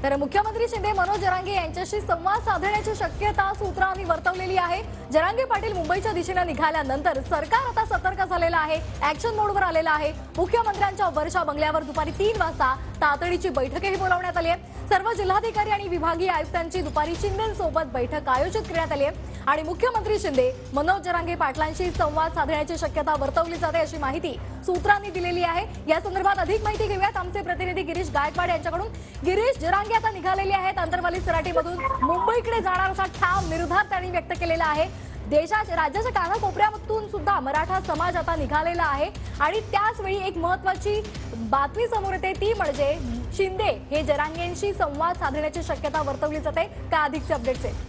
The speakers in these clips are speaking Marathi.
तर मुख्यमंत्री शिंदे मनोज जरांगे यांच्याशी संवाद साधण्याची शक्यता सूत्रांनी वर्तवलेली आहे। जरांगे पाटील मुंबईच्या दिशेने निघाल्यानंतर सरकार आता सतर्क झालेलं आहे, ऍक्शन मोडवर आलेलं आहे। मुख्यमंत्र्यांच्या वर्षा बंगल्यावर दुपारी 3 वाजता तातडीची बैठकही बोलावण्यात आली आहे। सर्व जिल्हाधिकारी आणि विभागीय आयुक्तांची दुपारी शिंदेंसोबत बैठक आयोजित करण्यात आली आहे आणि मुख्यमंत्री शिंदे मनोज जरांगे पाटलांशी संवाद साधण्याची शक्यता वर्तवली जाते अशी माहिती सूत्रांनी दिलेली आहे। या संदर्भात अधिक माहिती घेऊयात आमचे प्रतिनिधी गिरीश गायकवाड यांच्याकडून। गिरीश, जरांगे आता निघालेले आहेत अंतरवाली सराटीमधून मुंबईकडे जाणार असा ठाम निर्धार त्यांनी व्यक्त केलेला आहे। राज्याच्या कानाकोपऱ्यातून सुद्धा मराठा समाज आता निघालेला आहे आणि त्याच वेळी एक महत्त्वाची बातमी समोर येते ती म्हणजे शिंदे हे जरांगेंशी संवाद साधण्याची शक्यता वर्तवली जाते। का अधिकचे अपडेट्स आहेत?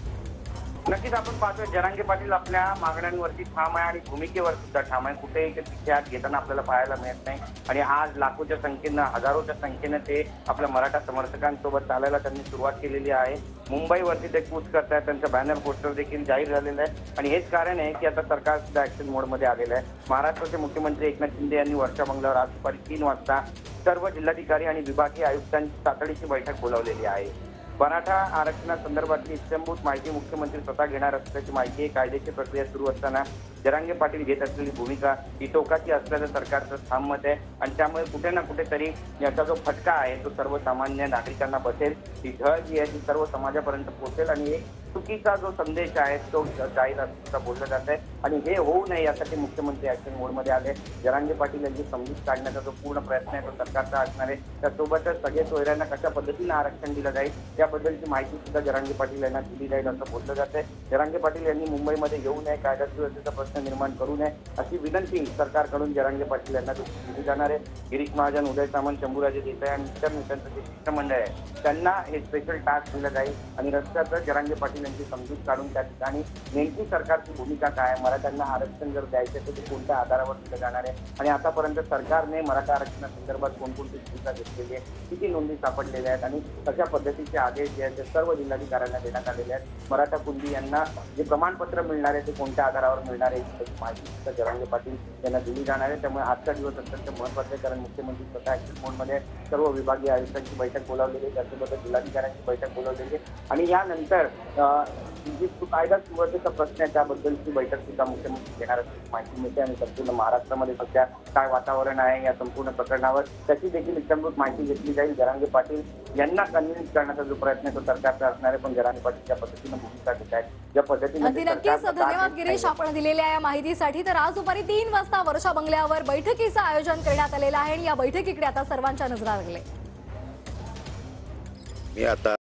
नक्कीच आपण पाहतोय जरांगे पाटील आपल्या मागण्यांवरती ठाम आहे आणि भूमिकेवर सुद्धा ठाम आहे। कुठेही ते पिछे हात घेताना आपल्याला पाहायला मिळत नाही आणि आज लाखोच्या संख्येनं हजारोच्या संख्येनं ते आपल्या मराठा समर्थकांसोबत चालायला त्यांनी सुरुवात केलेली आहे। मुंबईवरती ते कूच करतायत, त्यांचं बॅनर पोस्टर देखील जाहीर झालेलं आहे आणि हेच कारण आहे की आता सरकार सुद्धा ऍक्शन मोडमध्ये आलेलं आहे। महाराष्ट्राचे मुख्यमंत्री एकनाथ शिंदे यांनी वर्षा बंगल्यावर आज दुपारी 3 वाजता सर्व जिल्हाधिकारी आणि विभागीय आयुक्तांची तातडीची बैठक बोलावलेली आहे। मराठा आरक्षणासंदर्भातली इत्थंभूत माहिती मुख्यमंत्री स्वतः घेणार असल्याची माहिती आहे। कायद्याची प्रक्रिया सुरू असताना जरांगे पाटील घेत असलेली भूमिका ही टोकाची असल्याचं सरकारचं ठाम मत आहे आणि त्यामुळे कुठे ना कुठेतरी याचा जो फटका आहे तो सर्वसामान्य नागरिकांना बसेल। ही झळ जी आहे ती सर्व समाजापर्यंत पोहोचेल आणि एक चुकीचा जो संदेश आहे तो जाहीर असं बोललं जात आहे आणि हे होऊ नये यासाठी मुख्यमंत्री ऍक्शन मोडमध्ये आले। जरांगे पाटील यांची समजूत काढण्याचा जो पूर्ण प्रयत्न आहे तो सरकारचा असणार आहे। त्यासोबतच सगळे सोयऱ्यांना कशा पद्धतीने आरक्षण दिलं जाईल याबद्दलची माहिती सुद्धा जरांगे पाटील यांना दिली जाईल असं बोललं जात आहे। जरांगे पाटील यांनी मुंबईमध्ये येऊ नये, कायदा सुव्यवस्थेचा प्रश्न निर्माण करू नये अशी विनंती सरकारकडून जरांगे पाटील यांना दिली जाणार आहे। गिरीश महाजन, उदय सामंत, शंभूराजे देसाई आणि इतर नेत्यांचं जे शिष्टमंडळ आहे त्यांना हे स्पेशल टास्क दिलं जाईल आणि रस्त्याचं जरांगे पाटील यांची समजूत काढून त्या ठिकाणी नेमकी सरकारची भूमिका काय, मराठ्यांना आरक्षण जर द्यायचं तर ते कोणत्या आधारावर दिलं जाणार आहे आणि आतापर्यंत सरकारने मराठा आरक्षणासंदर्भात कोणकोणती भूमिका घेतलेली आहे, किती नोंदी सापडलेल्या आहेत आणि कशा पद्धतीचे आदेश जे आहेत ते सर्व जिल्हाधिकाऱ्यांना देण्यात आलेले आहेत। मराठा कुणबी यांना जे प्रमाणपत्र मिळणार आहे ते कोणत्या आधारावर मिळणार आहे याची माहिती सुद्धा जरांगे पाटील यांना दिली जाणार आहे। त्यामुळे आजचा दिवस अत्यंत महत्त्वाचा आहे कारण मुख्यमंत्री स्वतः ऍक्शन मोडमध्ये सर्व विभागीय आयुक्तांची बैठक बोलावलेली आहे, त्यासोबत जिल्हाधिकाऱ्यांची बैठक बोलावलेली आहे आणि यानंतर जी कायदा सुव्यवस्थेचा प्रश्न आहे त्याबद्दलची बैठक सुद्धा मुख्यमंत्री घेणार असल्याची माहिती मिळते आणि संपूर्ण महाराष्ट्रामध्ये सध्या काय वातावरण आहे या संपूर्ण प्रकरणावर त्याची देखील इत्थंभूत माहिती घेतली जाईल। जरांगे पाटील यांना कन्व्हिन्स करण्याचा जो प्रयत्न तो सरकारचा असणार आहे पण जरांगे पाटील ज्या पद्धतीने भूमिका घेत आहेत ज्या पद्धतीने नक्कीच धन्यवाद गिरीश आपण दिलेल्या या माहितीसाठी। तर आज दुपारी 3 वाजता वर्षा बंगल्यावर बैठकीचं आयोजन करण्यात आलेलं आहे आणि या बैठकीकडे आता सर्वांच्या नजरा लागले। मी आता